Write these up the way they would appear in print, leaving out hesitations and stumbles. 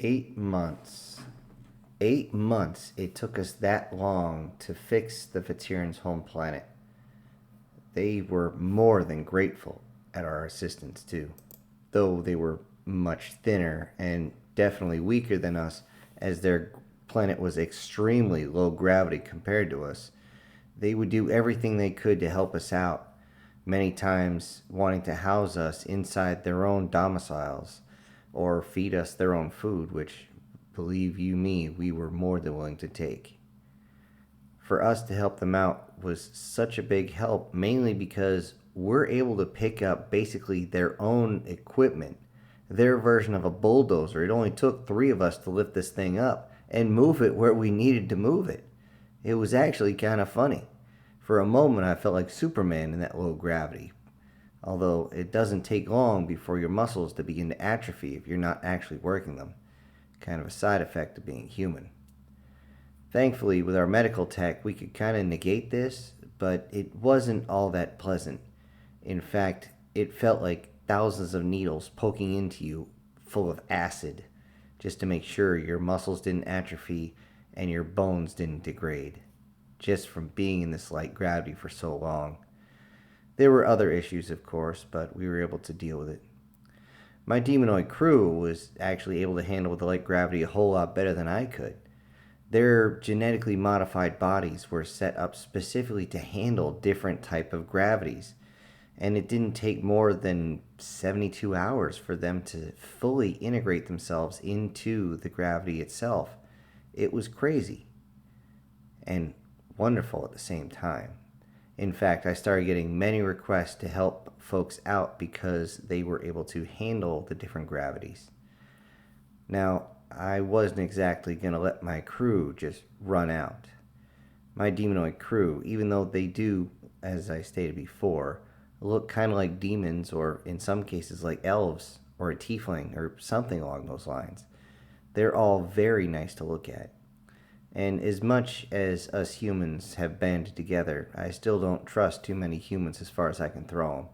8 months. 8 months it took us that long to fix the Fatirans' home planet. They were more than grateful at our assistance, too. Though they were much thinner and definitely weaker than us, as their planet was extremely low gravity compared to us, they would do everything they could to help us out, many times wanting to house us inside their own domiciles or feed us their own food, which, believe you me, we were more than willing to take. For us to help them out was such a big help, mainly because we're able to pick up basically their own equipment, their version of a bulldozer. It only took three of us to lift this thing up and move it where we needed to move it. It was actually kind of funny. For a moment, I felt like Superman in that low gravity. Although it doesn't take long before your muscles to begin to atrophy if you're not actually working them. Kind of a side effect of being human. Thankfully, with our medical tech, we could kind of negate this, but it wasn't all that pleasant. In fact, it felt like thousands of needles poking into you full of acid, just to make sure your muscles didn't atrophy and your bones didn't degrade, just from being in this light gravity for so long. There were other issues, of course, but we were able to deal with it. My demonoid crew was actually able to handle the light gravity a whole lot better than I could. Their genetically modified bodies were set up specifically to handle different type of gravities, and it didn't take more than 72 hours for them to fully integrate themselves into the gravity itself. It was crazy and wonderful at the same time. In fact, I started getting many requests to help folks out because they were able to handle the different gravities. Now, I wasn't exactly going to let my crew just run out. My demonoid crew, even though they do, as I stated before, look kind of like demons, or in some cases like elves or a tiefling or something along those lines, they're all very nice to look at. And as much as us humans have banded together, I still don't trust too many humans as far as I can throw them.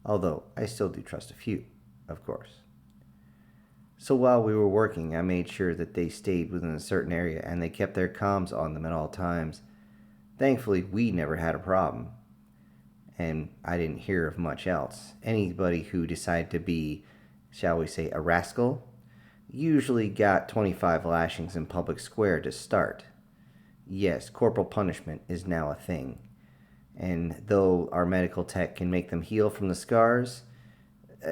Although, I still do trust a few, of course. So while we were working, I made sure that they stayed within a certain area and they kept their comms on them at all times. Thankfully, we never had a problem. And I didn't hear of much else. Anybody who decided to be, shall we say, a rascal, usually got 25 lashings in public square to start. Yes, corporal punishment is now a thing. And though our medical tech can make them heal from the scars,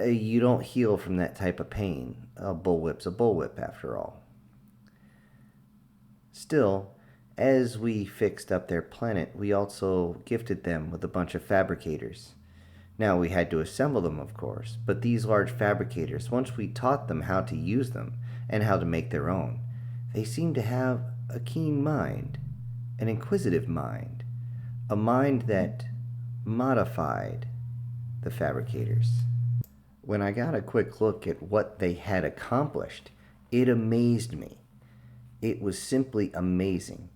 you don't heal from that type of pain. A bullwhip's a bullwhip, after all. Still, as we fixed up their planet, we also gifted them with a bunch of fabricators. Now, we had to assemble them, of course, but these large fabricators, once we taught them how to use them and how to make their own, they seemed to have a keen mind, an inquisitive mind, a mind that modified the fabricators. When I got a quick look at what they had accomplished, it amazed me. It was simply amazing.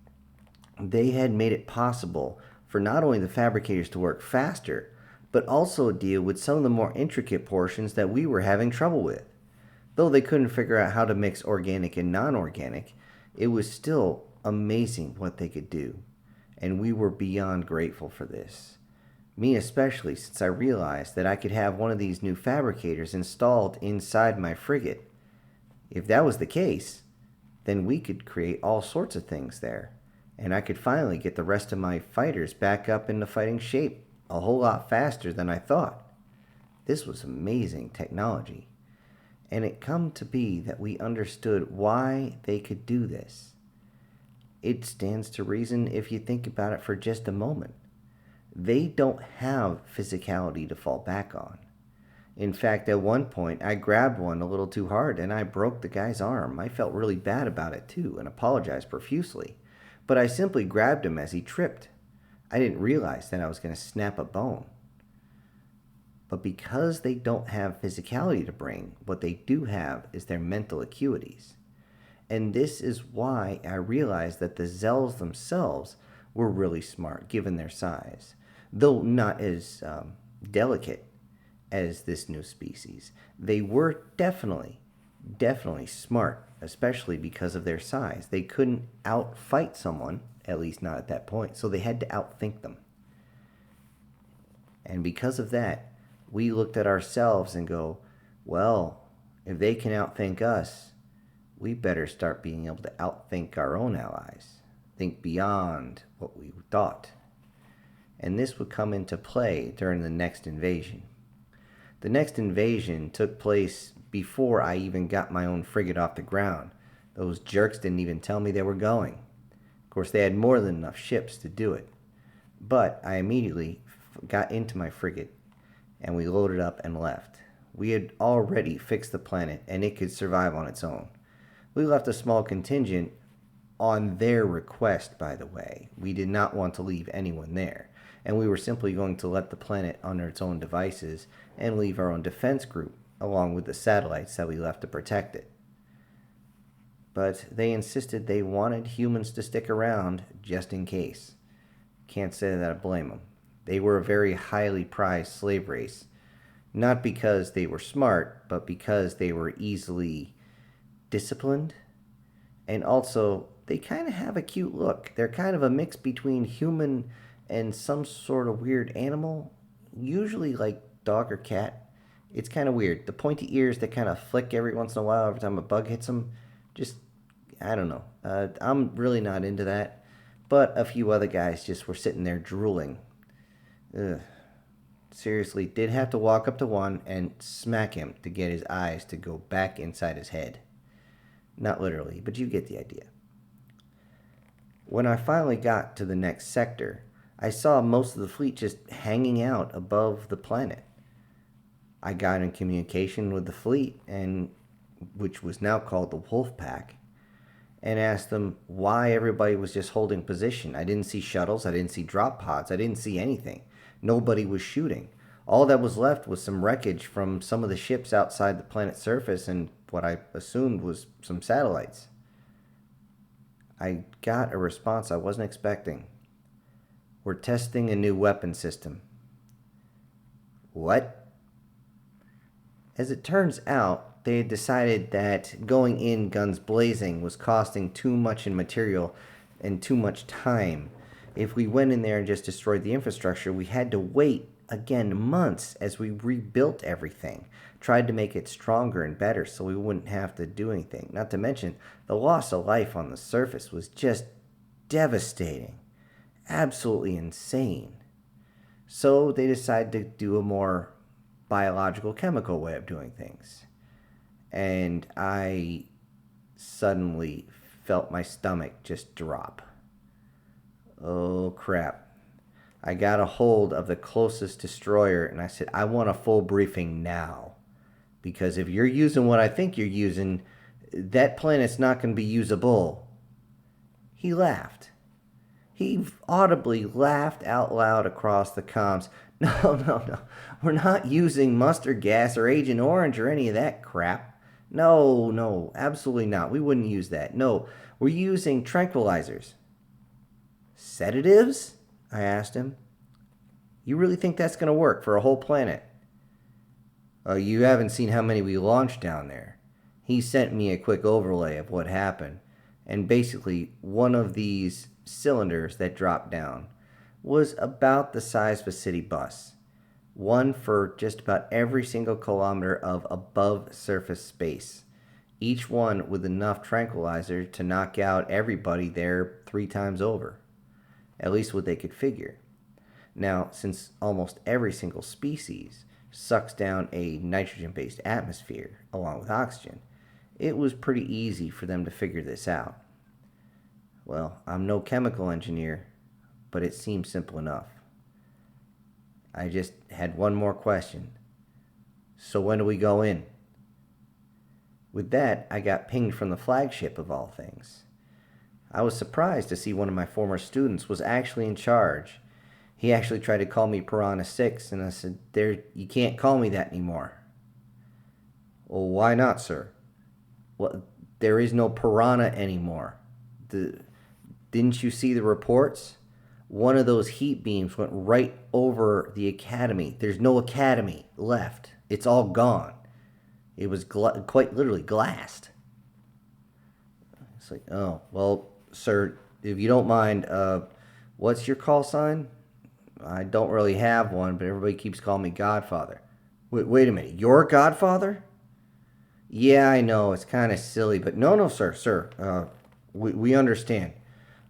They had made it possible for not only the fabricators to work faster, but also deal with some of the more intricate portions that we were having trouble with. Though they couldn't figure out how to mix organic and non-organic, it was still amazing what they could do, and we were beyond grateful for this. Me especially, since I realized that I could have one of these new fabricators installed inside my frigate. If that was the case, then we could create all sorts of things there, and I could finally get the rest of my fighters back up into fighting shape a whole lot faster than I thought. This was amazing technology, and it come to be that we understood why they could do this. It stands to reason if you think about it for just a moment. They don't have physicality to fall back on. In fact, at one point, I grabbed one a little too hard and I broke the guy's arm. I felt really bad about it too and apologized profusely. But I simply grabbed him as he tripped. I didn't realize that I was going to snap a bone. But because they don't have physicality to bring, what they do have is their mental acuities. And this is why I realized that the Zells themselves were really smart given their size, though not as delicate as this new species. They were definitely definitely smart, especially because of their size. They couldn't outfight someone, at least not at that point, so they had to outthink them. And because of that, we looked at ourselves and go, well, if they can outthink us, we better start being able to outthink our own allies, think beyond what we thought. And this would come into play during the next invasion. The next invasion took place before I even got my own frigate off the ground. Those jerks didn't even tell me they were going. Of course, they had more than enough ships to do it. But I immediately got into my frigate, and we loaded up and left. We had already fixed the planet, and it could survive on its own. We left a small contingent on their request, by the way. We did not want to leave anyone there, and we were simply going to let the planet under its own devices and leave our own defense group, along with the satellites that we left to protect it. But they insisted they wanted humans to stick around just in case. Can't say that I blame them. They were a very highly prized slave race, not because they were smart, but because they were easily disciplined, and also they kind of have a cute look. They're kind of a mix between human and some sort of weird animal, usually like dog or cat. It's kind of weird. The pointy ears that kind of flick every once in a while every time a bug hits them. Just, I don't know. I'm really not into that. But a few other guys just were sitting there drooling. Ugh. Seriously, did have to walk up to one and smack him to get his eyes to go back inside his head. Not literally, but you get the idea. When I finally got to the next sector, I saw most of the fleet just hanging out above the planet. I got in communication with the fleet, and which was now called the Wolf Pack, and asked them why everybody was just holding position. I didn't see shuttles, I didn't see drop pods, I didn't see anything. Nobody was shooting. All that was left was some wreckage from some of the ships outside the planet's surface and what I assumed was some satellites. I got a response I wasn't expecting. We're testing a new weapon system. What? As it turns out, they had decided that going in guns blazing was costing too much in material and too much time. If we went in there and just destroyed the infrastructure, we had to wait, again, months as we rebuilt everything. Tried to make it stronger and better so we wouldn't have to do anything. Not to mention, the loss of life on the surface was just devastating. Absolutely insane. So they decided to do a more biological, chemical way of doing things. And I suddenly felt my stomach just drop. Oh, crap. I got a hold of the closest destroyer and I said, I want a full briefing now. Because if you're using what I think you're using, that planet's not going to be usable. He laughed. He audibly laughed out loud across the comms. No. We're not using mustard gas or Agent Orange or any of that crap. No, absolutely not. We wouldn't use that. No, we're using tranquilizers. Sedatives? I asked him. You really think that's going to work for a whole planet? You haven't seen how many we launched down there. He sent me a quick overlay of what happened. And basically, one of these cylinders that dropped down was about the size of a city bus. One for just about every single kilometer of above surface space. Each one with enough tranquilizer to knock out everybody there 3 times over. At least what they could figure. Now, since almost every single species sucks down a nitrogen-based atmosphere along with oxygen, it was pretty easy for them to figure this out. Well, I'm no chemical engineer, but it seems simple enough. I just had one more question. So when do we go in? With that, I got pinged from the flagship of all things. I was surprised to see one of my former students was actually in charge. He actually tried to call me Piranha 6, and I said, you can't call me that anymore. Well, why not, sir? Well, there is no Piranha anymore. Didn't you see the reports? One of those heat beams went right over the academy. There's no academy left. It's all gone. It was quite literally glassed. It's like, oh, well, sir, if you don't mind, what's your call sign? I don't really have one, but everybody keeps calling me Godfather. Wait a minute, you're Godfather? Yeah, I know, it's kind of silly, but no, sir. We understand.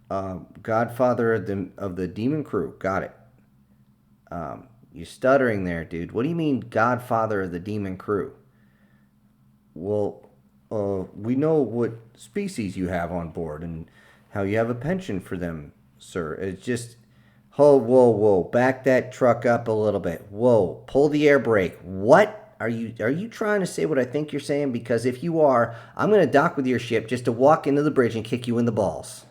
Godfather of the Demon Crew. Got it. You're stuttering there, dude. What do you mean, Godfather of the Demon Crew? Well, we know what species you have on board and how you have a penchant for them, sir. It's just, oh, whoa, back that truck up a little bit. Whoa, pull the air brake. What? Are you trying to say what I think you're saying? Because if you are, I'm going to dock with your ship just to walk into the bridge and kick you in the balls.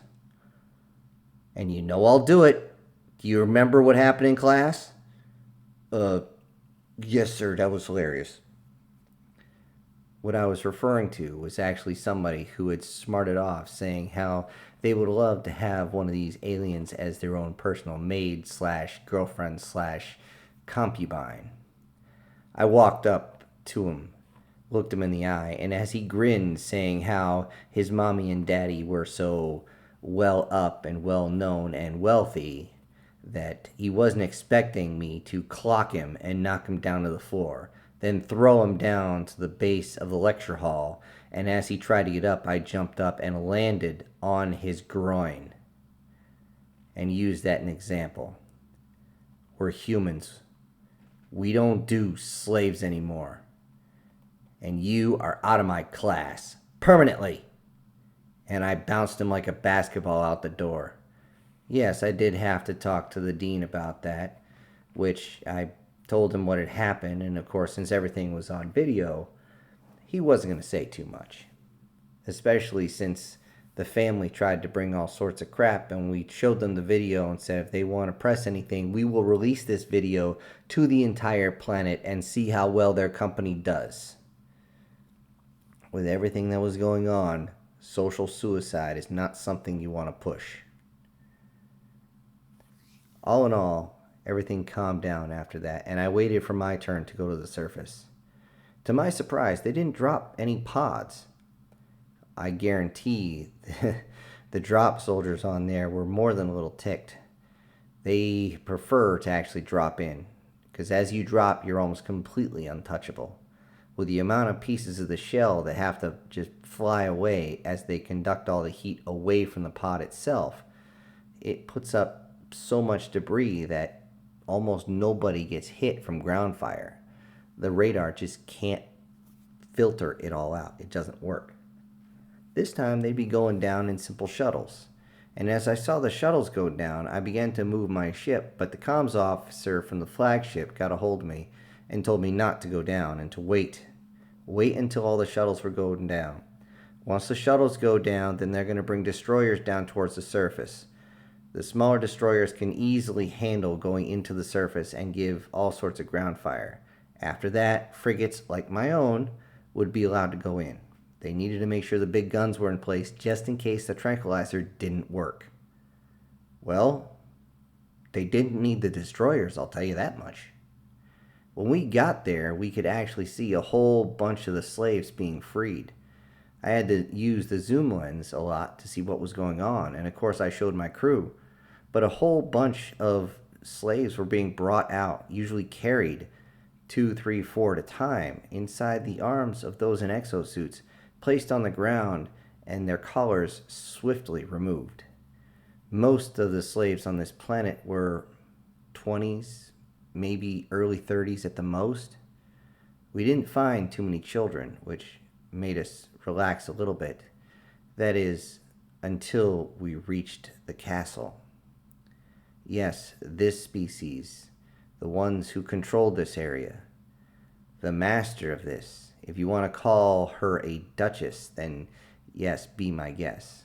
And you know I'll do it. Do you remember what happened in class? Yes, sir. That was hilarious. What I was referring to was actually somebody who had smarted off saying how they would love to have one of these aliens as their own personal maid slash girlfriend slash concubine. I walked up to him, looked him in the eye, and as he grinned, saying how his mommy and daddy were so well up and well known and wealthy that he wasn't expecting me to clock him and knock him down to the floor, then throw him down to the base of the lecture hall, and as he tried to get up, I jumped up and landed on his groin and used that as an example. We're humans. We don't do slaves anymore. And you are out of my class. Permanently. And I bounced him like a basketball out the door. Yes, I did have to talk to the dean about that, which I told him what had happened, and of course, since everything was on video, he wasn't going to say too much. Especially since the family tried to bring all sorts of crap, and we showed them the video and said if they want to press anything, we will release this video to the entire planet and see how well their company does. With everything that was going on, social suicide is not something you want to push. All in all, everything calmed down after that, and I waited for my turn to go to the surface. To my surprise, they didn't drop any pods. I guarantee the drop soldiers on there were more than a little ticked. They prefer to actually drop in, because as you drop, you're almost completely untouchable. With the amount of pieces of the shell that have to just fly away as they conduct all the heat away from the pod itself, it puts up so much debris that almost nobody gets hit from ground fire. The radar just can't filter it all out. It doesn't work. This time they'd be going down in simple shuttles. And as I saw the shuttles go down, I began to move my ship, but the comms officer from the flagship got a hold of me and told me not to go down and to wait. Wait until all the shuttles were going down. Once the shuttles go down, then they're going to bring destroyers down towards the surface. The smaller destroyers can easily handle going into the surface and give all sorts of ground fire. After that, frigates like my own would be allowed to go in. They needed to make sure the big guns were in place just in case the tranquilizer didn't work. Well, they didn't need the destroyers, I'll tell you that much. When we got there, we could actually see a whole bunch of the slaves being freed. I had to use the zoom lens a lot to see what was going on, and of course I showed my crew. But a whole bunch of slaves were being brought out, usually carried 2, 3, 4 at a time, inside the arms of those in exosuits, placed on the ground, and their collars swiftly removed. Most of the slaves on this planet were 20s, maybe early 30s at the most. We didn't find too many children, which made us relax a little bit. That is, until we reached the castle. Yes, this species, the ones who controlled this area, the master of this. If you want to call her a duchess, then yes, be my guest.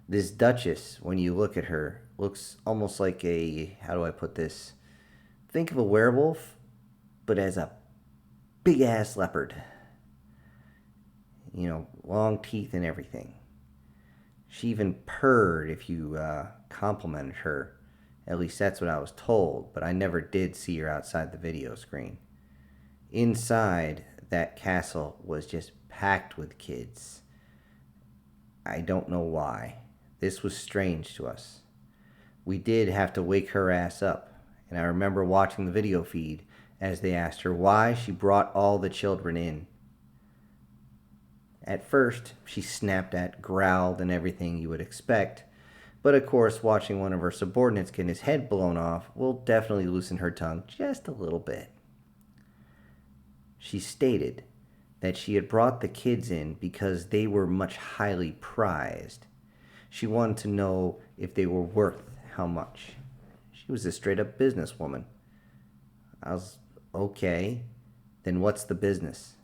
This duchess, when you look at her, looks almost like a, how do I put this? Think of a werewolf, but as a big-ass leopard. You know, long teeth and everything. She even purred if you complimented her. At least that's what I was told, but I never did see her outside the video screen. Inside, that castle was just packed with kids. I don't know why. This was strange to us. We did have to wake her ass up, and I remember watching the video feed as they asked her why she brought all the children in. At first, she snapped at, growled, and everything you would expect, but of course, watching one of her subordinates get his head blown off will definitely loosen her tongue just a little bit. She stated that she had brought the kids in because they were much highly prized. She wanted to know if they were worth how much. She was a straight-up businesswoman. I was, okay, then what's the business?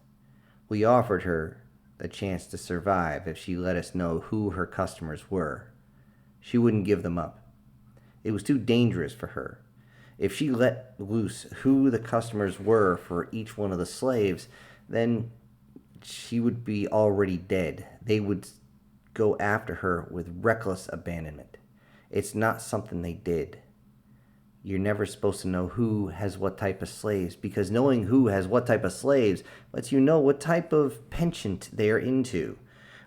We offered her a chance to survive if she let us know who her customers were. She wouldn't give them up. It was too dangerous for her. If she let loose who the customers were for each one of the slaves, then she would be already dead. They would go after her with reckless abandonment. It's not something they did. You're never supposed to know who has what type of slaves, because knowing who has what type of slaves lets you know what type of penchant they're into.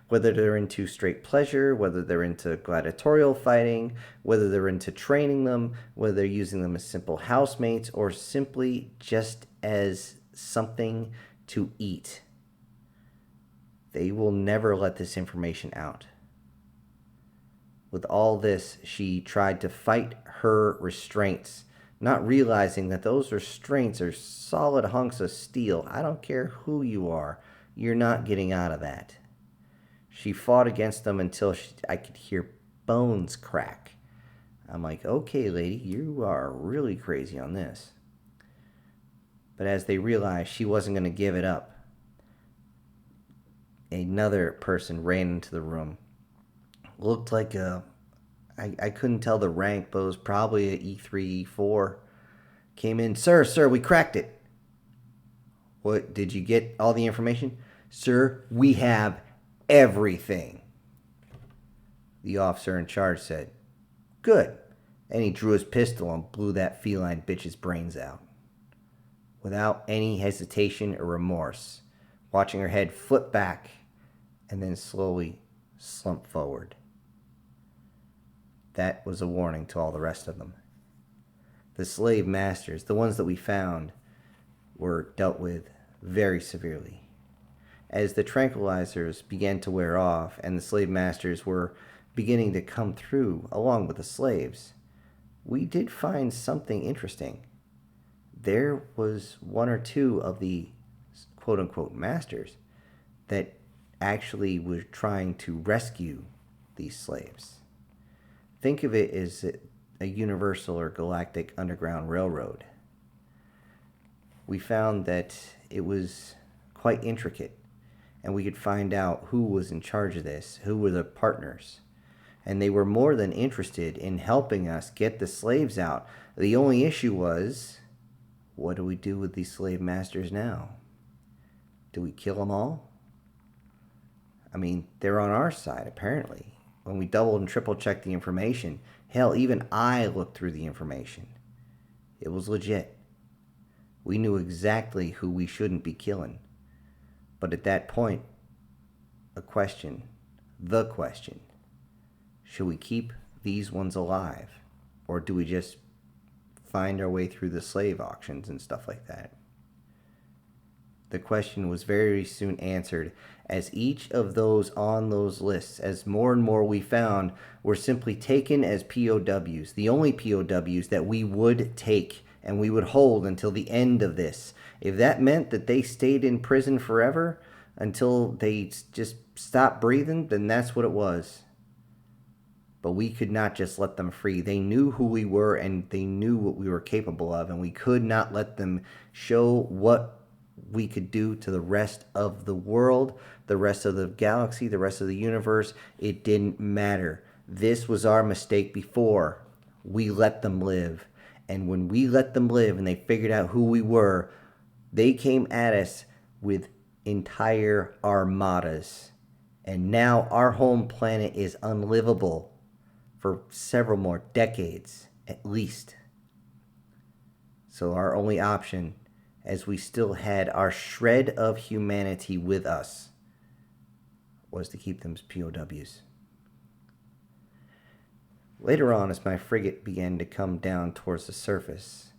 Whether they're into straight pleasure, whether they're into gladiatorial fighting, whether they're into training them, whether they're using them as simple housemates, or simply just as something to eat. They will never let this information out. With all this, she tried to fight her restraints, not realizing that those restraints are solid hunks of steel. I don't care who you are, you're not getting out of that. She fought against them until I could hear bones crack. I'm like, okay, lady, you are really crazy on this. But as they realized she wasn't going to give it up, another person ran into the room. Looked like I couldn't tell the rank, but it was probably an E3, E4. Came in, sir, we cracked it. What, did you get all the information? Sir, we have everything. The officer in charge said, good. And he drew his pistol and blew that feline bitch's brains out. Without any hesitation or remorse, watching her head flip back and then slowly slump forward. That was a warning to all the rest of them. The slave masters, the ones that we found, were dealt with very severely. As the tranquilizers began to wear off and the slave masters were beginning to come through along with the slaves, we did find something interesting. There was one or two of the quote-unquote masters that actually were trying to rescue these slaves. Think of it as a universal or galactic underground railroad. We found that it was quite intricate, and we could find out who was in charge of this, who were the partners. And they were more than interested in helping us get the slaves out. The only issue was, what do we do with these slave masters now? Do we kill them all? I mean, they're on our side, apparently. When we doubled and triple checked the information, hell, even I looked through the information. It was legit. We knew exactly who we shouldn't be killing. But at that point, the question, should we keep these ones alive? Or do we just find our way through the slave auctions and stuff like that? The question was very soon answered, as each of those on those lists, as more and more we found, were simply taken as POWs, the only POWs that we would take and we would hold until the end of this. If that meant that they stayed in prison forever until they just stopped breathing, then that's what it was. But we could not just let them free. They knew who we were and they knew what we were capable of, and we could not let them show what we could do to the rest of the world, the rest of the galaxy, the rest of the universe. It didn't matter. This was our mistake before. We let them live. And when we let them live and they figured out who we were, they came at us with entire armadas. And now our home planet is unlivable for several more decades, at least. So our only option as we still had our shred of humanity with us, was to keep them as POWs. Later on, as my frigate began to come down towards the surface,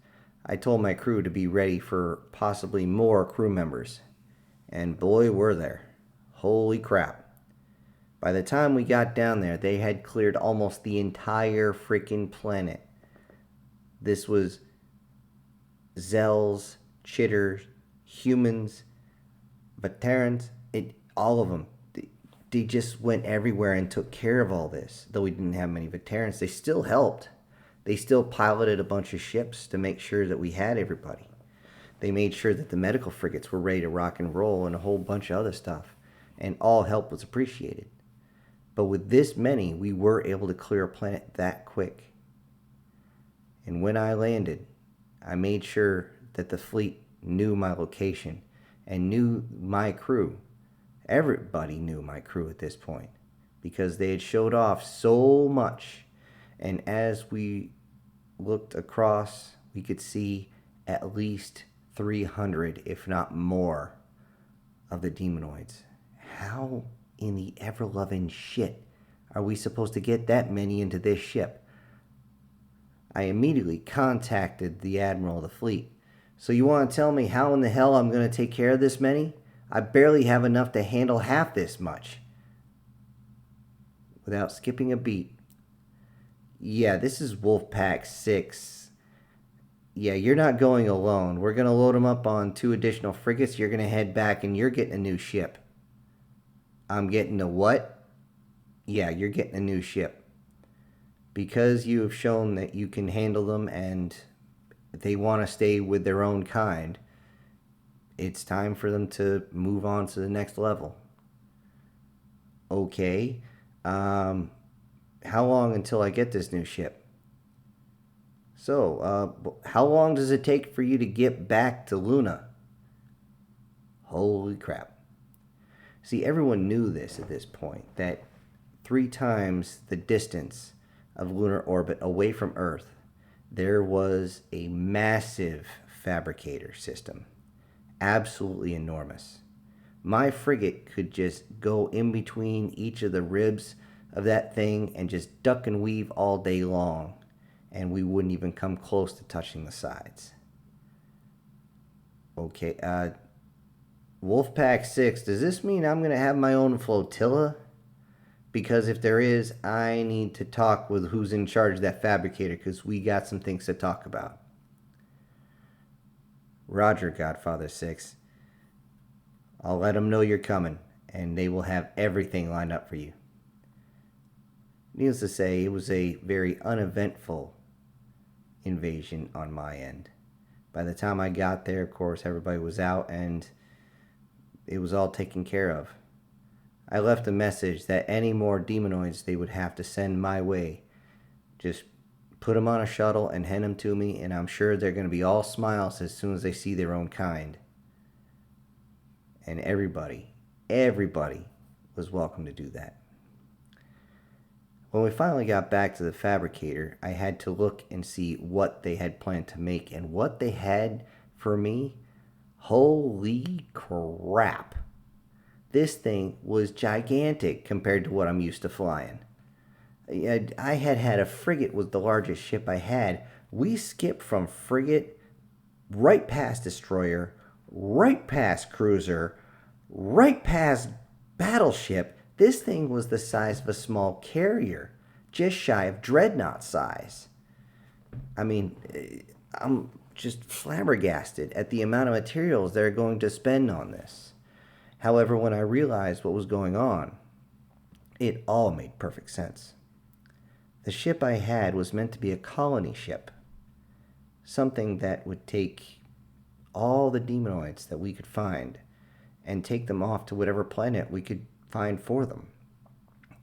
I told my crew to be ready for possibly more crew members. And boy, were there. Holy crap. By the time we got down there, they had cleared almost the entire freaking planet. This was Zells, Chitters, humans, Veterans, all of them. They just went everywhere and took care of all this. Though we didn't have many veterans, they still helped. They still piloted a bunch of ships to make sure that we had everybody. They made sure that the medical frigates were ready to rock and roll and a whole bunch of other stuff. And all help was appreciated. But with this many, we were able to clear a planet that quick. And when I landed, I made sure that the fleet knew my location and knew my crew. Everybody knew my crew at this point because they had showed off so much. And as we looked across, we could see at least 300, if not more, of the demonoids. How in the ever-loving shit are we supposed to get that many into this ship? I immediately contacted the admiral of the fleet. So you want to tell me how in the hell I'm going to take care of this many? I barely have enough to handle half this much. Without skipping a beat. Yeah, this is Wolfpack 6. Yeah, you're not going alone. We're going to load them up on 2 additional frigates. You're going to head back and you're getting a new ship. I'm getting a what? Yeah, you're getting a new ship. Because you have shown that you can handle them and they want to stay with their own kind, it's time for them to move on to the next level. Okay. How long until I get this new ship? So, how long does it take for you to get back to Luna? Holy crap. See, everyone knew this at this point, that 3 times the distance of lunar orbit away from Earth, there was a massive fabricator system. Absolutely enormous. My frigate could just go in between each of the ribs of that thing and just duck and weave all day long, and we wouldn't even come close to touching the sides. Okay, Wolfpack 6, does this mean I'm going to have my own flotilla? Because if there is, I need to talk with who's in charge of that fabricator, because we got some things to talk about. Roger, Godfather 6. I'll let them know you're coming, and they will have everything lined up for you. Needless to say, it was a very uneventful invasion on my end. By the time I got there, of course, everybody was out, and it was all taken care of. I left a message that any more demonoids they would have to send my way, just put them on a shuttle and hand them to me, and I'm sure they're going to be all smiles as soon as they see their own kind. And everybody was welcome to do that. When we finally got back to the fabricator, I had to look and see what they had planned to make, and what they had for me, holy crap. This thing was gigantic compared to what I'm used to flying. I had a frigate was the largest ship I had. We skipped from frigate right past destroyer, right past cruiser, right past battleship. This thing was the size of a small carrier, just shy of dreadnought size. I mean, I'm just flabbergasted at the amount of materials they're going to spend on this. However, when I realized what was going on, it all made perfect sense. The ship I had was meant to be a colony ship, something that would take all the demonoids that we could find and take them off to whatever planet we could find for them.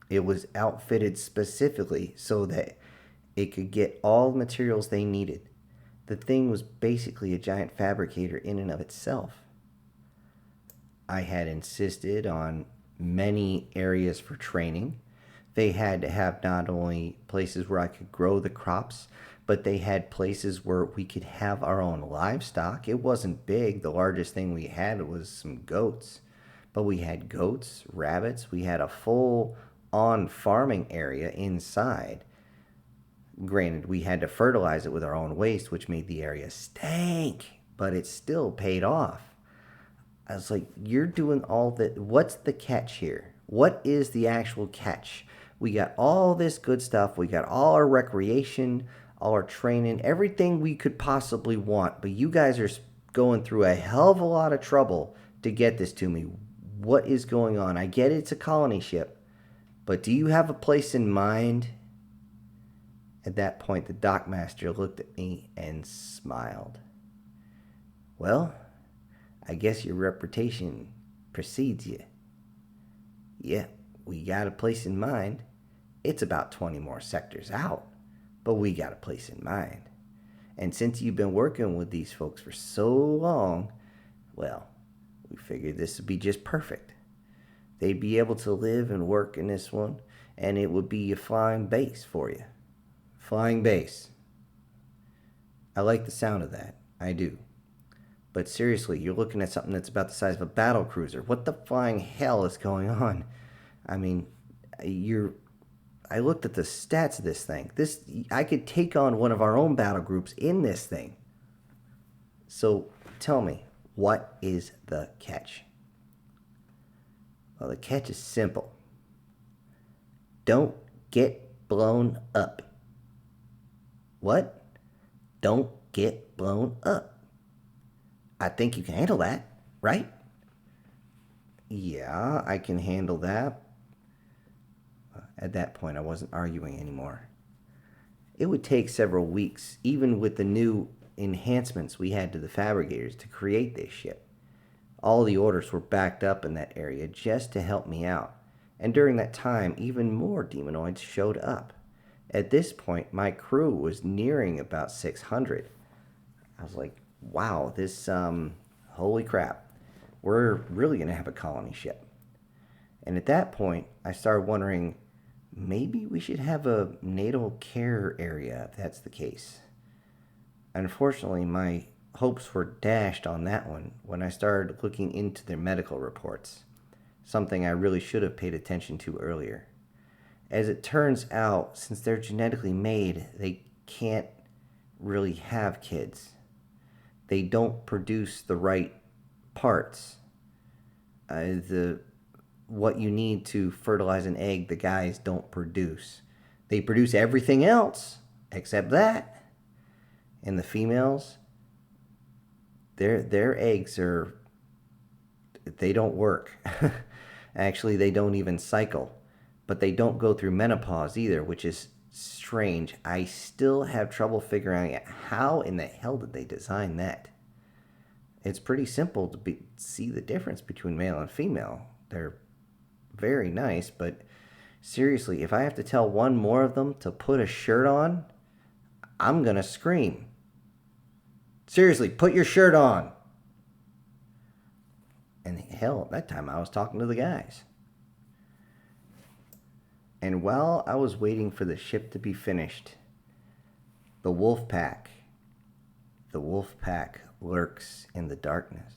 It was outfitted specifically so that it could get all the materials they needed. The thing was basically a giant fabricator in and of itself. I had insisted on many areas for training. They had to have not only places where I could grow the crops, but they had places where we could have our own livestock. It wasn't big. The largest thing we had was some goats. But we had goats, rabbits. We had a full on farming area inside. Granted, we had to fertilize it with our own waste, which made the area stink, but it still paid off. I was like, you're doing all that. What's the catch here? What is the actual catch? We got all this good stuff. We got all our recreation, all our training, everything we could possibly want. But you guys are going through a hell of a lot of trouble to get this to me. What is going on? I get it's a colony ship, but do you have a place in mind? At that point, the dockmaster looked at me and smiled. Well, I guess your reputation precedes you. Yeah, we got a place in mind. It's about 20 more sectors out, but we got a place in mind. And since you've been working with these folks for so long, well, we figured this would be just perfect. They'd be able to live and work in this one, and it would be a flying base for you. Flying base. I like the sound of that. I do. But seriously, you're looking at something that's about the size of a battle cruiser. What the flying hell is going on? I mean, I looked at the stats of this thing. I could take on one of our own battle groups in this thing. So tell me, what is the catch? Well, the catch is simple. Don't get blown up. What? Don't get blown up. I think you can handle that, right? Yeah, I can handle that. At that point, I wasn't arguing anymore. It would take several weeks, even with the new enhancements we had to the fabricators, to create this ship. All the orders were backed up in that area just to help me out. And during that time, even more demonoids showed up. At this point, my crew was nearing about 600. I was like, wow, this, holy crap. We're really going to have a colony ship. And at that point, I started wondering, maybe we should have a natal care area if that's the case. Unfortunately, my hopes were dashed on that one when I started looking into their medical reports, something I really should have paid attention to earlier. As it turns out, since they're genetically made, they can't really have kids. They don't produce the right parts. What you need to fertilize an egg, the guys don't produce. They produce everything else except that. And the females, their eggs they don't work. Actually, they don't even cycle. But they don't go through menopause either, which is strange. I still have trouble figuring out how in the hell did they design that. It's pretty simple to see the difference between male and female. They're very nice, but seriously, if I have to tell one more of them to put a shirt on, I'm gonna scream. Seriously, put your shirt on. And hell, at that time I was talking to the guys. And while I was waiting for the ship to be finished, the wolf pack lurks in the darkness.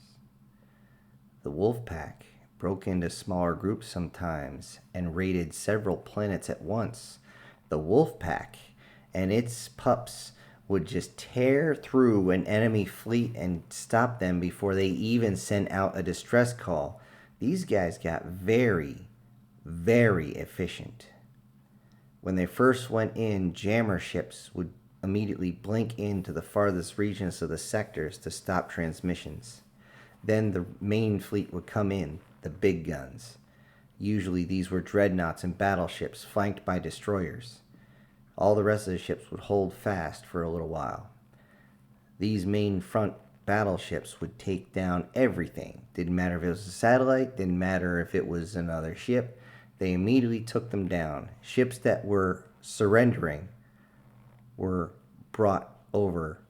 The wolf pack broke into smaller groups sometimes and raided several planets at once. The wolf pack and its pups would just tear through an enemy fleet and stop them before they even sent out a distress call. These guys got very, very efficient. When they first went in, jammer ships would immediately blink into the farthest regions of the sectors to stop transmissions. Then the main fleet would come in, the big guns. Usually these were dreadnoughts and battleships flanked by destroyers. All the rest of the ships would hold fast for a little while. These main front battleships would take down everything. Didn't matter if it was a satellite, didn't matter if it was another ship. They immediately took them down. Ships that were surrendering were brought over.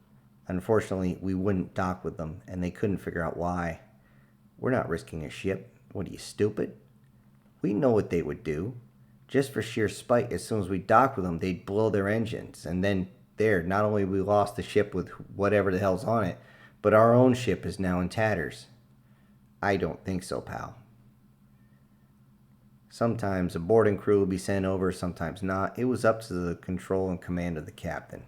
Unfortunately, we wouldn't dock with them, and they couldn't figure out why. We're not risking a ship. What are you, stupid? We know what they would do. Just for sheer spite, as soon as we dock with them, they'd blow their engines, and then there. Not only we lost the ship with whatever the hell's on it, but our own ship is now in tatters. I don't think so, pal. Sometimes a boarding crew would be sent over, sometimes not. It was up to the control and command of the captain.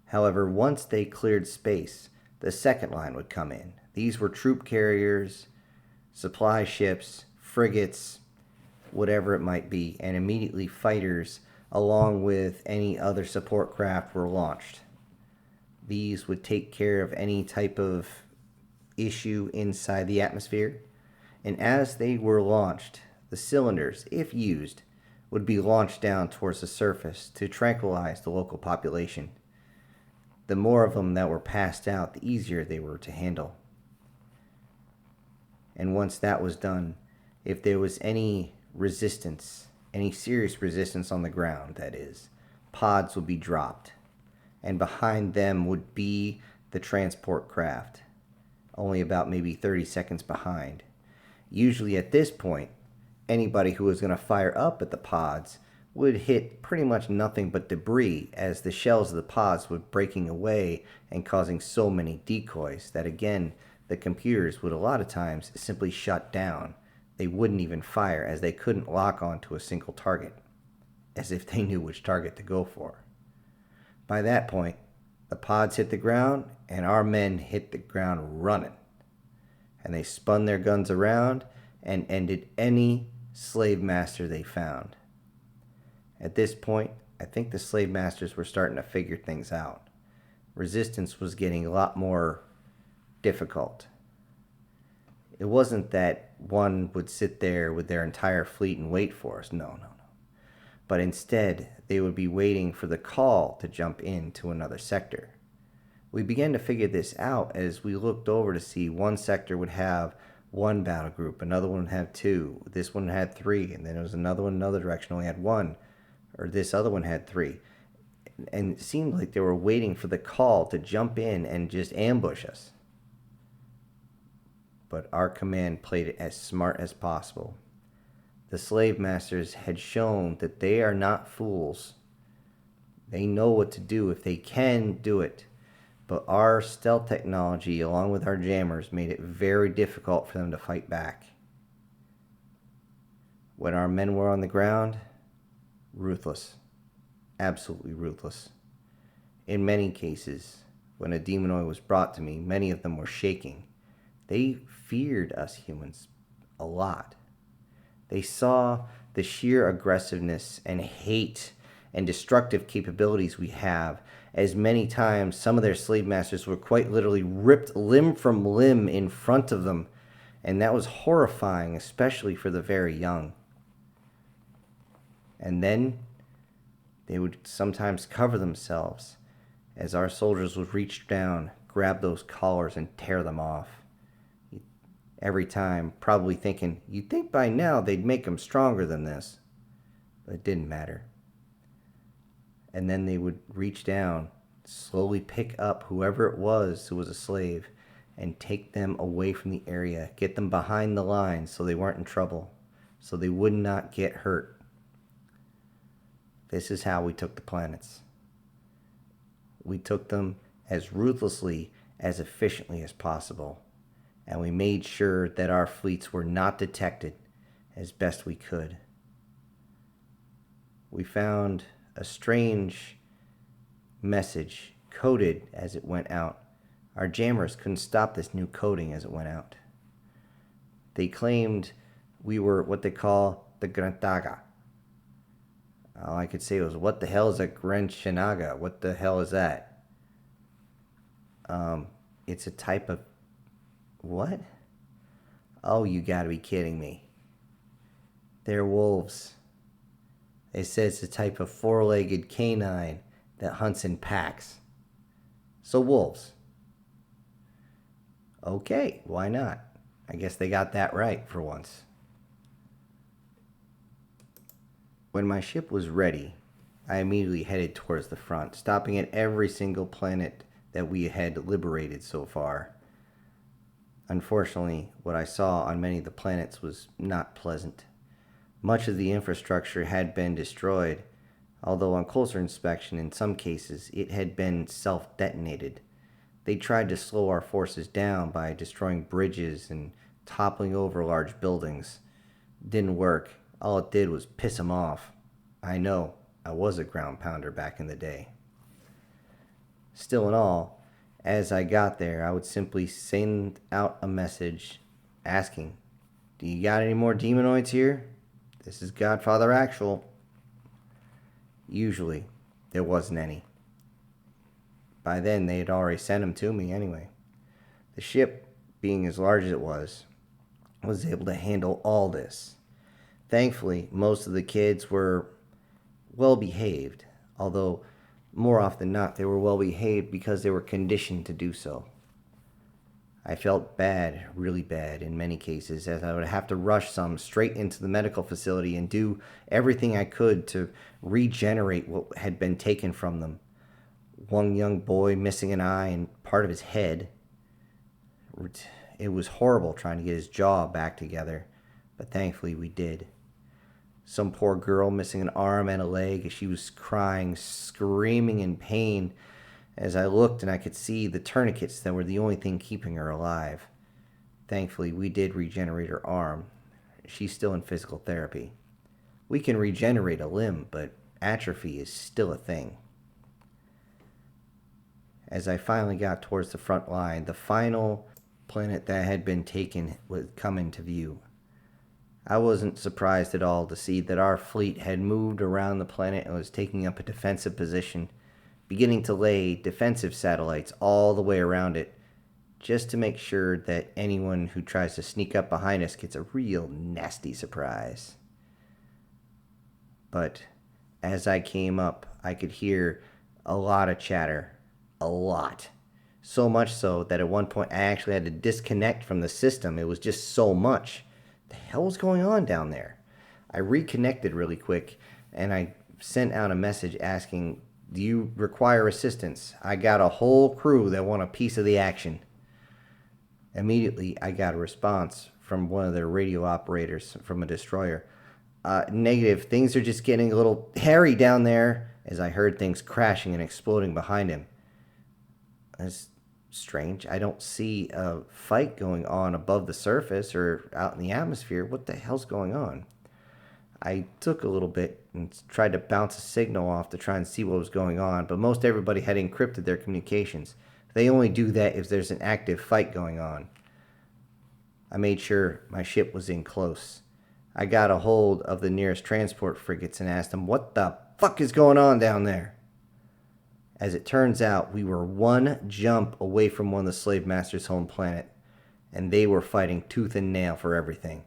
However, once they cleared space, the second line would come in. These were troop carriers, supply ships, frigates, whatever it might be, and immediately fighters along with any other support craft were launched. These would take care of any type of issue inside the atmosphere, and as they were launched, the cylinders, if used, would be launched down towards the surface to tranquilize the local population. The more of them that were passed out, the easier they were to handle. And once that was done, if there was any resistance, any serious resistance on the ground, that is, pods would be dropped, and behind them would be the transport craft, only about maybe 30 seconds behind. Usually at this point, anybody who was going to fire up at the pods would hit pretty much nothing but debris, as the shells of the pods were breaking away and causing so many decoys that, again, the computers would a lot of times simply shut down. They wouldn't even fire, as they couldn't lock onto a single target, as if they knew which target to go for. By that point, the pods hit the ground, and our men hit the ground running. And they spun their guns around and ended any slave master they found. At this point, I think the slave masters were starting to figure things out. Resistance was getting a lot more difficult. It wasn't that one would sit there with their entire fleet and wait for us. No. But instead, they would be waiting for the call to jump into another sector. We began to figure this out as we looked over to see one sector would have one battle group, another one would have two, this one had three, and then there was another one in another direction only had one, or this other one had three. And it seemed like they were waiting for the call to jump in and just ambush us. But our command played it as smart as possible. The slave masters had shown that they are not fools. They know what to do if they can do it. But our stealth technology, along with our jammers, made it very difficult for them to fight back. When our men were on the ground, ruthless. Absolutely ruthless. In many cases, when a demonoid was brought to me, many of them were shaking. They feared us humans a lot. They saw the sheer aggressiveness and hate and destructive capabilities we have, as many times some of their slave masters were quite literally ripped limb from limb in front of them, and that was horrifying, especially for the very young. And then they would sometimes cover themselves as our soldiers would reach down, grab those collars, and tear them off. Every time, probably thinking, you'd think by now they'd make them stronger than this. But it didn't matter. And then they would reach down, slowly pick up whoever it was who was a slave, and take them away from the area, get them behind the lines so they weren't in trouble, so they would not get hurt. This is how we took the planets. We took them as ruthlessly, as efficiently as possible, and we made sure that our fleets were not detected as best we could. We found a strange message coded as it went out. Our jammers couldn't stop this new coding as it went out. They claimed we were what they call the Grantaga. All I could say was, what the hell is a Grenchanaga? What the hell is that? It's a type of... What? Oh, you gotta be kidding me. They're wolves. It says it's a type of four-legged canine that hunts in packs. So wolves. Okay, why not? I guess they got that right for once. When my ship was ready, I immediately headed towards the front, stopping at every single planet that we had liberated so far. Unfortunately, what I saw on many of the planets was not pleasant. Much of the infrastructure had been destroyed. although on closer inspection, in some cases, it had been self-detonated. They tried to slow our forces down by destroying bridges and toppling over large buildings. Didn't work. All it did was piss them off. I know, I was a ground pounder back in the day. Still in all, as I got there, I would simply send out a message asking, "Do you got any more demonoids here? This is Godfather Actual." Usually, there wasn't any. By then, they had already sent them to me anyway. The ship, being as large as it was able to handle all this. Thankfully, most of the kids were well behaved, although more often than not, they were well behaved because they were conditioned to do so. I felt bad, really bad in many cases, as I would have to rush some straight into the medical facility and do everything I could to regenerate what had been taken from them. One young boy missing an eye and part of his head. It was horrible trying to get his jaw back together, but thankfully we did. Some poor girl missing an arm and a leg. She was crying, screaming in pain as I looked, and I could see the tourniquets that were the only thing keeping her alive. Thankfully, we did regenerate her arm. She's still in physical therapy. We can regenerate a limb, but atrophy is still a thing. As I finally got towards the front line, the final planet that had been taken would come into view. I wasn't surprised at all to see that our fleet had moved around the planet and was taking up a defensive position, beginning to lay defensive satellites all the way around it, just to make sure that anyone who tries to sneak up behind us gets a real nasty surprise. But as I came up, I could hear a lot of chatter. A lot. So much so that at one point I actually had to disconnect from the system. It was just so much. The hell was going on down there? I reconnected really quick and I sent out a message asking, "Do you require assistance? I got a whole crew that want a piece of the action." Immediately I got a response from one of their radio operators from a destroyer. Negative, things are just getting a little hairy down there, as I heard things crashing and exploding behind him. That's strange. I don't see a fight going on above the surface or out in the atmosphere. What the hell's going on? I took a little bit and tried to bounce a signal off to try and see what was going on, but most everybody had encrypted their communications. They only do that if there's an active fight going on. I made sure my ship was in close. I got a hold of the nearest transport frigates and asked them, "What the fuck is going on down there?" As it turns out, we were one jump away from one of the slave masters' home planet, and they were fighting tooth and nail for everything.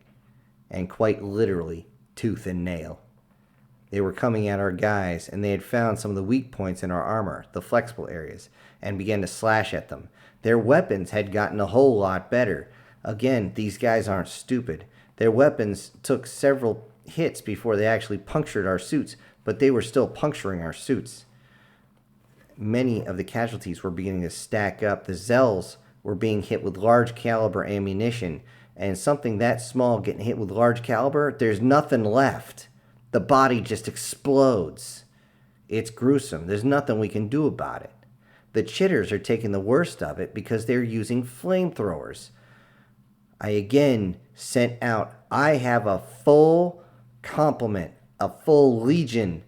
And quite literally, tooth and nail. They were coming at our guys, and they had found some of the weak points in our armor, the flexible areas, and began to slash at them. Their weapons had gotten a whole lot better. Again, these guys aren't stupid. Their weapons took several hits before they actually punctured our suits, but they were still puncturing our suits. Many of the casualties were beginning to stack up. The Zells were being hit with large caliber ammunition, and something that small getting hit with large caliber, there's nothing left. The body just explodes. It's gruesome. There's nothing we can do about it. The chitters are taking the worst of it because they're using flamethrowers. I again sent out, I have a full complement, a full legion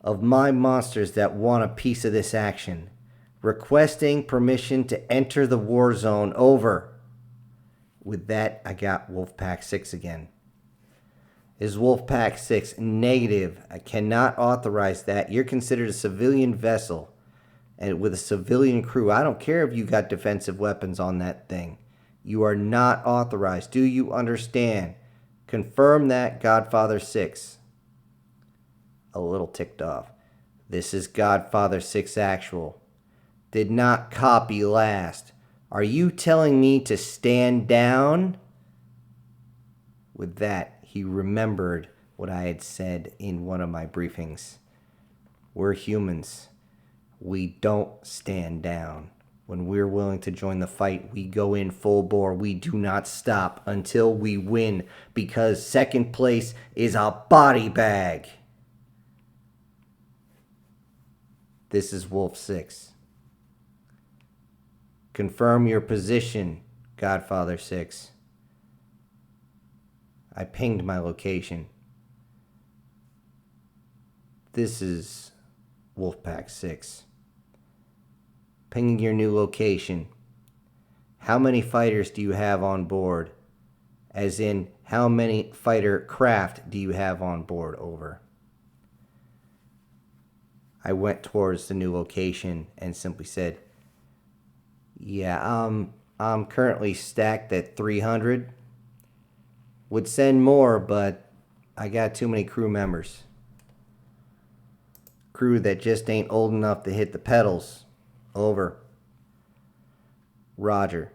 of my monsters that want a piece of this action. Requesting permission to enter the war zone. Over. With that, I got Wolfpack 6 again. Is Wolfpack 6 negative? I cannot authorize that. You're considered a civilian vessel and with a civilian crew. I don't care if you got defensive weapons on that thing. You are not authorized. Do you understand? Confirm that, Godfather 6. A little ticked off. This is Godfather 6 Actual. Did not copy last. Are you telling me to stand down? With that, he remembered what I had said in one of my briefings. We're humans. We don't stand down. When we're willing to join the fight, we go in full bore. We do not stop until we win, because second place is a body bag. This is Wolf 6. Confirm your position, Godfather 6. I pinged my location. This is Wolfpack 6. Pinging your new location. How many fighters do you have on board? As in, how many fighter craft do you have on board? Over. I went towards the new location and simply said, yeah, I'm currently stacked at 300. Would send more, but I got too many crew members. Crew that just ain't old enough to hit the pedals. Over. Roger.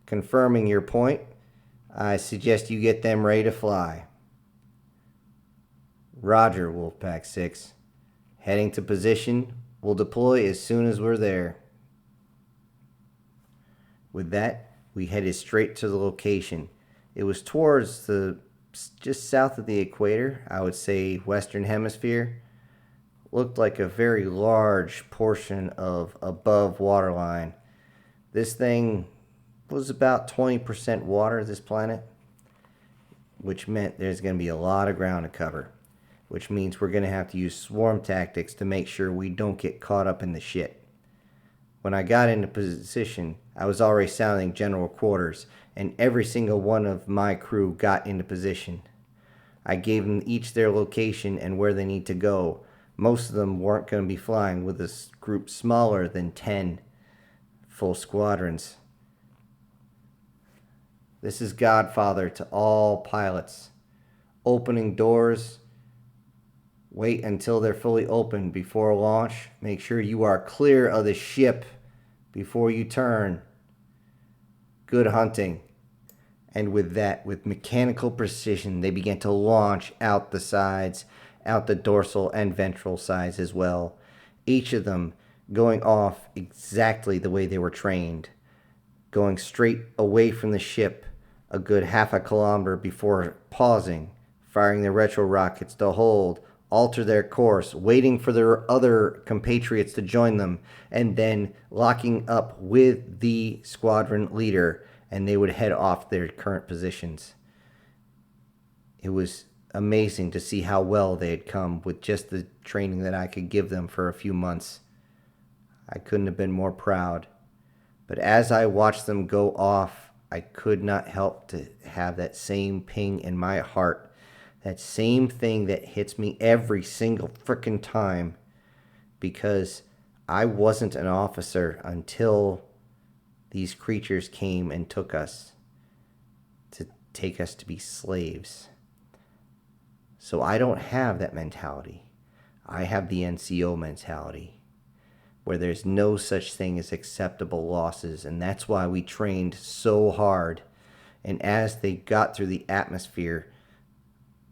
Confirming your point, I suggest you get them ready to fly. Roger, Wolfpack 6. Heading to position. We'll deploy as soon as we're there. With that, we headed straight to the location. It was towards just south of the equator, I would say Western Hemisphere. Looked like a very large portion of above waterline. This thing was about 20% water, this planet, which meant there's going to be a lot of ground to cover, which means we're going to have to use swarm tactics to make sure we don't get caught up in the shit. When I got into position, I was already sounding general quarters, and every single one of my crew got into position. I gave them each their location and where they need to go. Most of them weren't going to be flying with a group smaller than 10 full squadrons. This is Godfather to all pilots. Opening doors. Wait until they're fully open before launch. Make sure you are clear of the ship before you turn. Good hunting. And with that, with mechanical precision, they began to launch out the sides, out the dorsal and ventral sides as well. Each of them going off exactly the way they were trained. Going straight away from the ship a good half a kilometer before pausing, firing their retro rockets to hold, alter their course, waiting for their other compatriots to join them, and then locking up with the squadron leader, and they would head off their current positions. It was amazing to see how well they had come with just the training that I could give them for a few months. I couldn't have been more proud. But as I watched them go off, I could not help to have that same ping in my heart. That same thing that hits me every single frickin' time. Because I wasn't an officer until these creatures came and took us. To take us to be slaves. So I don't have that mentality. I have the NCO mentality, where there's no such thing as acceptable losses, and that's why we trained so hard. And as they got through the atmosphere,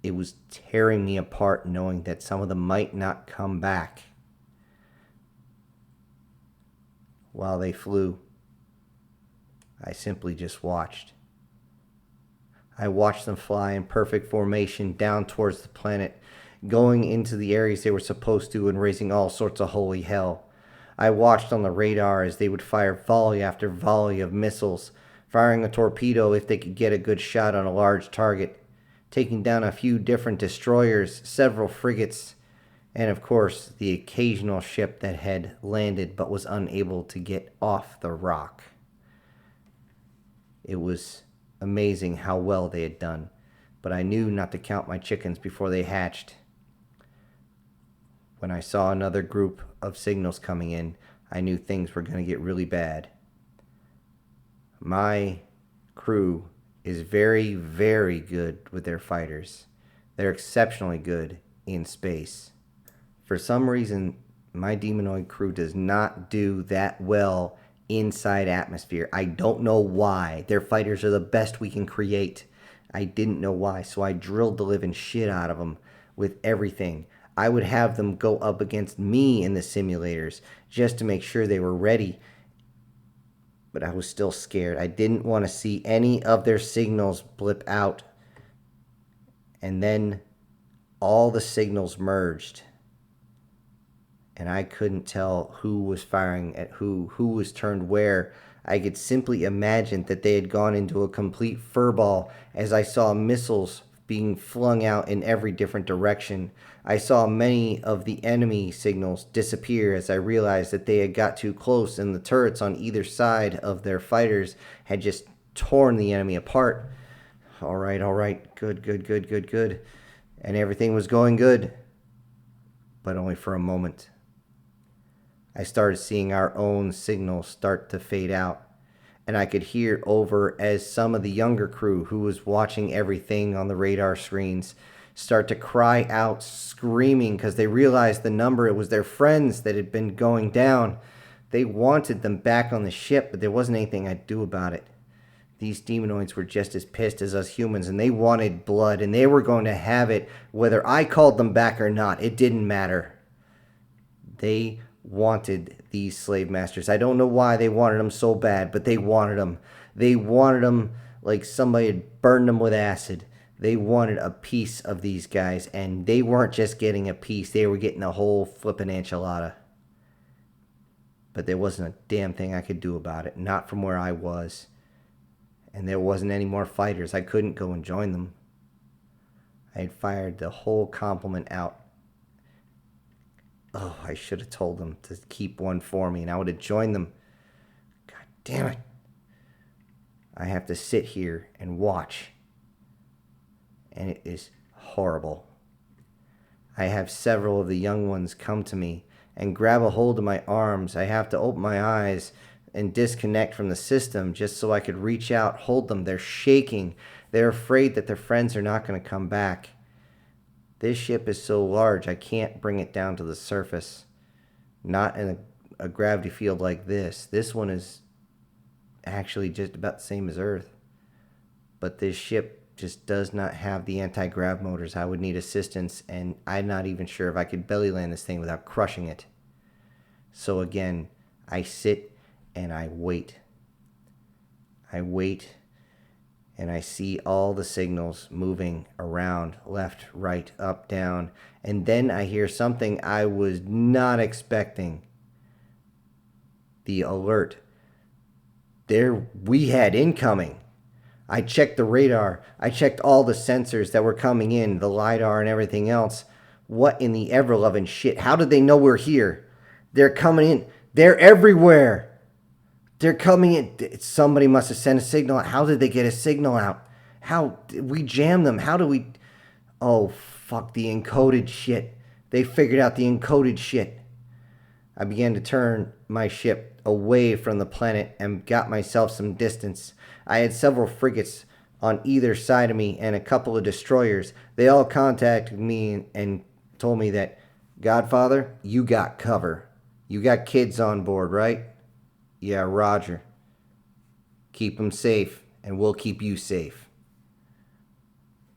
it was tearing me apart knowing that some of them might not come back. While they flew, I simply just watched. I watched them fly in perfect formation down towards the planet, going into the areas they were supposed to and raising all sorts of holy hell. I watched on the radar as they would fire volley after volley of missiles, firing a torpedo if they could get a good shot on a large target, taking down a few different destroyers, several frigates, and of course the occasional ship that had landed but was unable to get off the rock. It was amazing how well they had done, but I knew not to count my chickens before they hatched. When I saw another group of signals coming in, I knew things were going to get really bad. My crew is very, very good with their fighters. They're exceptionally good in space. For some reason, my demonoid crew does not do that well inside atmosphere. I don't know why. Their fighters are the best we can create. I didn't know why, so I drilled the living shit out of them with everything. I would have them go up against me in the simulators just to make sure they were ready. But I was still scared. I didn't want to see any of their signals blip out. And then all the signals merged. and I couldn't tell who was firing at who was turned where. I could simply imagine that they had gone into a complete furball as I saw missiles being flung out in every different direction. I saw many of the enemy signals disappear as I realized that they had got too close and the turrets on either side of their fighters had just torn the enemy apart. All right. Good. And everything was going good, but only for a moment. I started seeing our own signals start to fade out, and I could hear over as some of the younger crew who was watching everything on the radar screens start to cry out, screaming, because they realized the number, it was their friends that had been going down. They wanted them back on the ship, but there wasn't anything I'd do about it. These demonoids were just as pissed as us humans, and they wanted blood, and they were going to have it whether I called them back or not. It didn't matter. They wanted these slave masters. I don't know why they wanted them so bad, but they wanted them. They wanted them like somebody had burned them with acid. They wanted a piece of these guys, and they weren't just getting a piece. They were getting a whole flippin' enchilada. But there wasn't a damn thing I could do about it, not from where I was. And there wasn't any more fighters. I couldn't go and join them. I had fired the whole complement out. Oh, I should have told them to keep one for me, and I would have joined them. God damn it. I have to sit here and watch. And it is horrible. I have several of the young ones come to me and grab a hold of my arms. I have to open my eyes and disconnect from the system just so I could reach out, hold them. They're shaking. They're afraid that their friends are not going to come back. This ship is so large, I can't bring it down to the surface. Not in a gravity field like this. This one is actually just about the same as Earth. But this ship just does not have the anti-grav motors. I would need assistance, and I'm not even sure if I could belly land this thing without crushing it. So again, I sit and I wait. I wait. And I see all the signals moving around, left, right, up, down. And then I hear something I was not expecting. The alert. There, we had incoming. I checked the radar. I checked all the sensors that were coming in, the LiDAR and everything else. What in the ever-loving shit? How did they know we're here? They're coming in. They're everywhere. They're coming in. Somebody must have sent a signal out. How did they get a signal out? How did we jam them? How do we... Oh, fuck the encoded shit. They figured out the encoded shit. I began to turn my ship away from the planet and got myself some distance. I had several frigates on either side of me and a couple of destroyers. They all contacted me and told me that, Godfather, you got cover. You got kids on board, right? Yeah, Roger. Keep them safe, and we'll keep you safe.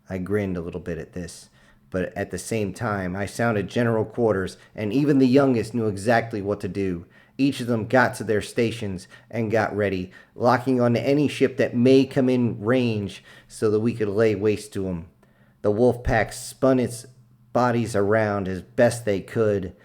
I grinned a little bit at this, but at the same time, I sounded general quarters, and even the youngest knew exactly what to do. Each of them got to their stations and got ready, locking onto any ship that may come in range so that we could lay waste to them. The wolf pack spun its bodies around as best they could,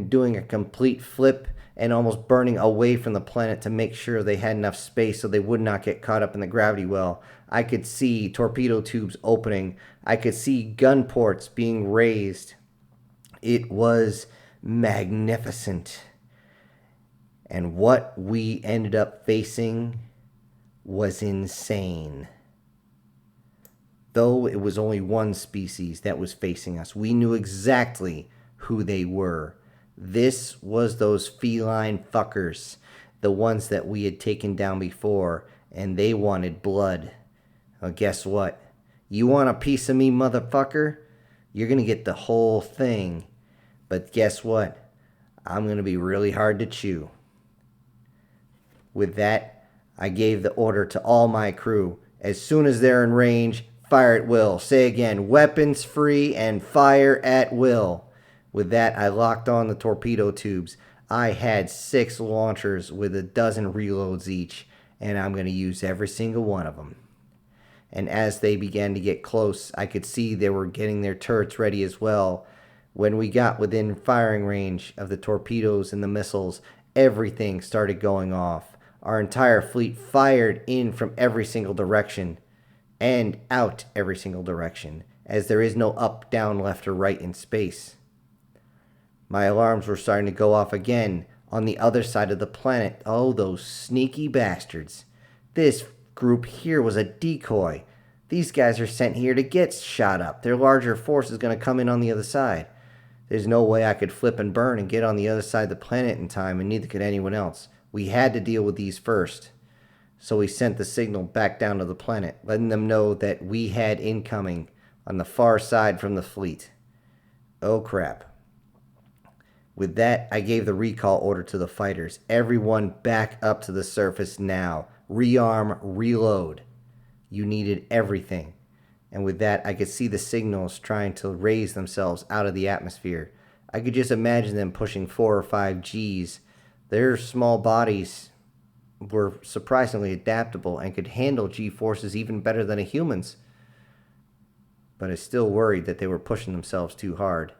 doing a complete flip and almost burning away from the planet to make sure they had enough space so they would not get caught up in the gravity well. I could see torpedo tubes opening. I could see gun ports being raised. It was magnificent. And what we ended up facing was insane. Though it was only one species that was facing us, we knew exactly who they were. This was those feline fuckers, the ones that we had taken down before, and they wanted blood. Well, guess what? You want a piece of me, motherfucker? You're going to get the whole thing. But guess what? I'm going to be really hard to chew. With that, I gave the order to all my crew. As soon as they're in range, fire at will. Say again, weapons free and fire at will. With that, I locked on the torpedo tubes. I had 6 launchers with a dozen reloads each, and I'm going to use every single one of them. And as they began to get close, I could see they were getting their turrets ready as well. When we got within firing range of the torpedoes and the missiles, everything started going off. Our entire fleet fired in from every single direction and out every single direction, as there is no up, down, left, or right in space. My alarms were starting to go off again on the other side of the planet. Oh, those sneaky bastards. This group here was a decoy. These guys are sent here to get shot up. Their larger force is going to come in on the other side. There's no way I could flip and burn and get on the other side of the planet in time, and neither could anyone else. We had to deal with these first. So we sent the signal back down to the planet, letting them know that we had incoming on the far side from the fleet. Oh crap. With that, I gave the recall order to the fighters. Everyone back up to the surface now. Rearm, reload. You needed everything. And with that, I could see the signals trying to raise themselves out of the atmosphere. I could just imagine them pushing 4 or 5 Gs. Their small bodies were surprisingly adaptable and could handle G-forces even better than a human's. But I still worried that they were pushing themselves too hard.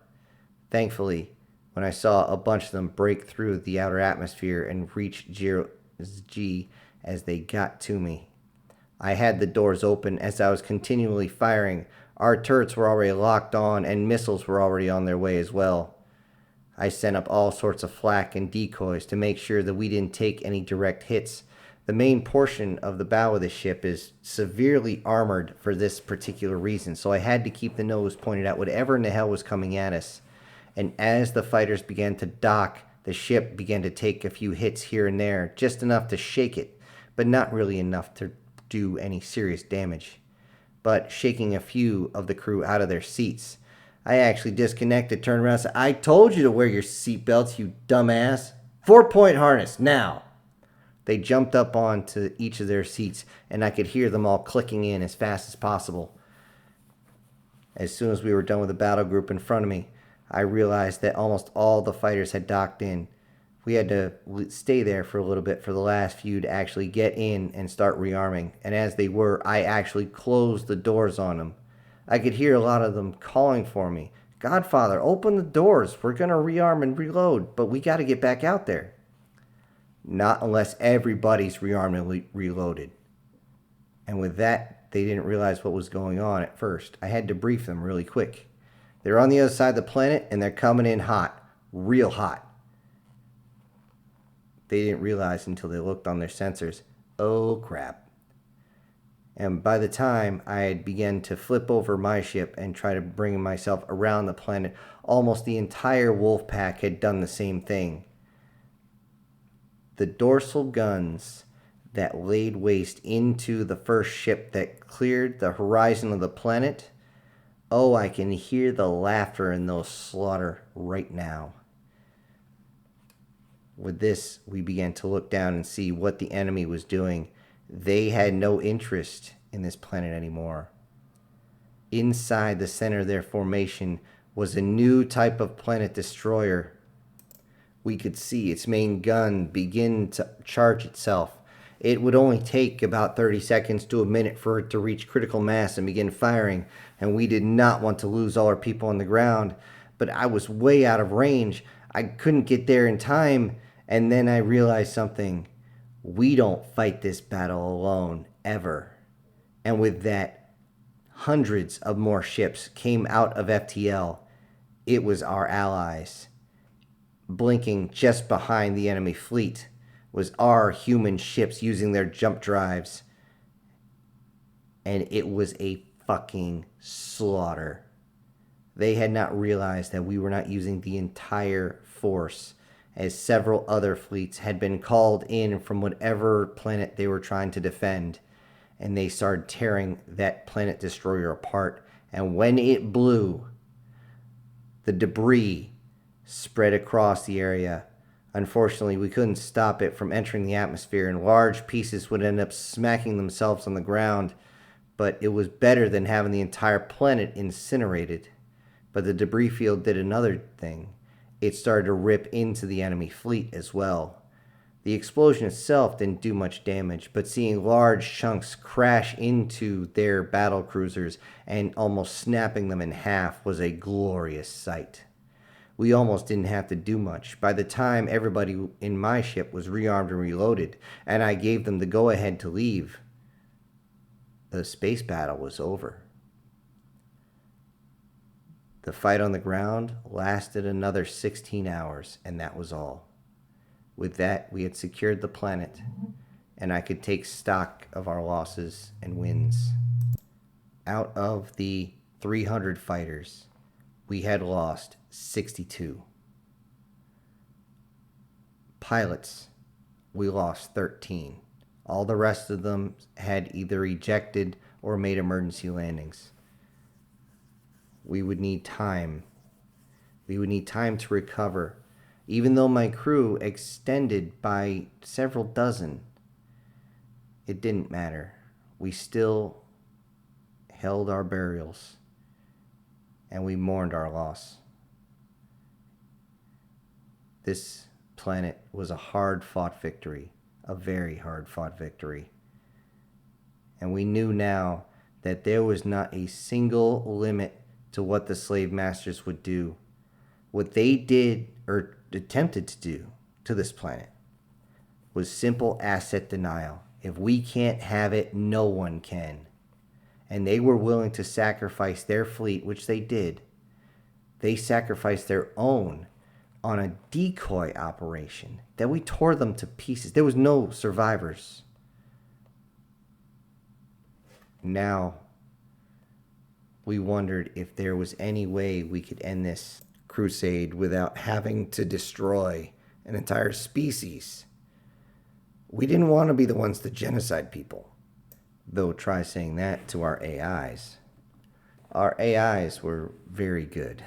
Thankfully, when I saw a bunch of them break through the outer atmosphere and reach 0G as they got to me, I had the doors open as I was continually firing. Our turrets were already locked on and missiles were already on their way as well. I sent up all sorts of flak and decoys to make sure that we didn't take any direct hits. The main portion of the bow of the ship is severely armored for this particular reason, so I had to keep the nose pointed at whatever in the hell was coming at us. And as the fighters began to dock, the ship began to take a few hits here and there, just enough to shake it, but not really enough to do any serious damage. But shaking a few of the crew out of their seats. I actually disconnected, turned around and said, "I told you to wear your seatbelts, you dumbass. 4-point harness, now." They jumped up onto each of their seats, and I could hear them all clicking in as fast as possible. As soon as we were done with the battle group in front of me, I realized that almost all the fighters had docked in. We had to stay there for a little bit for the last few to actually get in and start rearming. And as they were, I actually closed the doors on them. I could hear a lot of them calling for me. "Godfather, open the doors. We're going to rearm and reload, but we got to get back out there." Not unless everybody's rearmed and reloaded. And with that, they didn't realize what was going on at first. I had to brief them really quick. They're on the other side of the planet, and they're coming in hot. Real hot. They didn't realize until they looked on their sensors. Oh, crap. And by the time I had begun to flip over my ship and try to bring myself around the planet, almost the entire wolf pack had done the same thing. The dorsal guns that laid waste into the first ship that cleared the horizon of the planet, oh, I can hear the laughter in those slaughter right now. With this, we began to look down and see what the enemy was doing. They had no interest in this planet anymore. Inside the center of their formation was a new type of planet destroyer. We could see its main gun begin to charge itself. It would only take about 30 seconds to a minute for it to reach critical mass and begin firing, and we did not want to lose all our people on the ground. But I was way out of range. I couldn't get there in time, and then I realized something. We don't fight this battle alone, ever. And with that, hundreds of more ships came out of FTL. It was our allies. Blinking just behind the enemy fleet was our human ships using their jump drives. And it was a fucking slaughter. They had not realized that we were not using the entire force, as several other fleets had been called in from whatever planet they were trying to defend, and they started tearing that planet destroyer apart. And when it blew, the debris spread across the area. Unfortunately, we couldn't stop it from entering the atmosphere, and large pieces would end up smacking themselves on the ground, but it was better than having the entire planet incinerated. But the debris field did another thing. It started to rip into the enemy fleet as well. The explosion itself didn't do much damage, but seeing large chunks crash into their battle cruisers and almost snapping them in half was a glorious sight. We almost didn't have to do much. By the time everybody in my ship was rearmed and reloaded, and I gave them the go-ahead to leave, the space battle was over. The fight on the ground lasted another 16 hours, and that was all. With that, we had secured the planet, and I could take stock of our losses and wins. Out of the 300 fighters, we had lost 62. Pilots, we lost 13. All the rest of them had either ejected or made emergency landings. We would need time. We would need time to recover. Even though my crew extended by several dozen, it didn't matter. We still held our burials, and we mourned our loss. This planet was a hard-fought victory, a very hard-fought victory. And we knew now that there was not a single limit to what the slave masters would do. What they did or attempted to do to this planet was simple asset denial. If we can't have it, no one can. And they were willing to sacrifice their fleet, which they did. They sacrificed their own on a decoy operation that we tore them to pieces. There was no survivors. Now, we wondered if there was any way we could end this crusade without having to destroy an entire species. We didn't want to be the ones to genocide people. Though try saying that to our AIs. Our AIs were very good.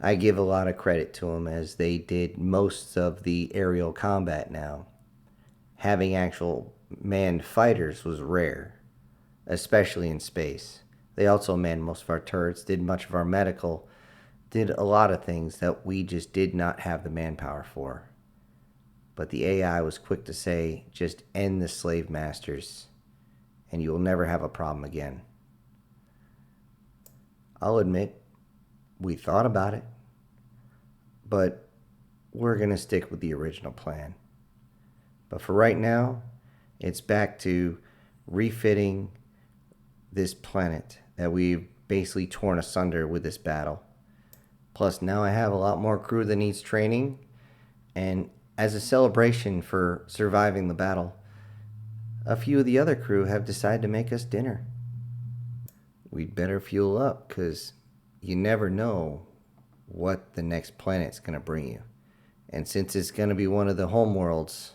I give a lot of credit to them as they did most of the aerial combat now. Having actual manned fighters was rare, especially in space. They also manned most of our turrets, did much of our medical, did a lot of things that we just did not have the manpower for. But the AI was quick to say, just end the slave masters, and you will never have a problem again. I'll admit, we thought about it, but we're going to stick with the original plan. But for right now, it's back to refitting this planet that we've basically torn asunder with this battle. Plus, now I have a lot more crew that needs training, and as a celebration for surviving the battle, a few of the other crew have decided to make us dinner. We'd better fuel up, because you never know what the next planet's going to bring you. And since it's going to be one of the homeworlds,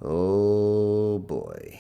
oh boy.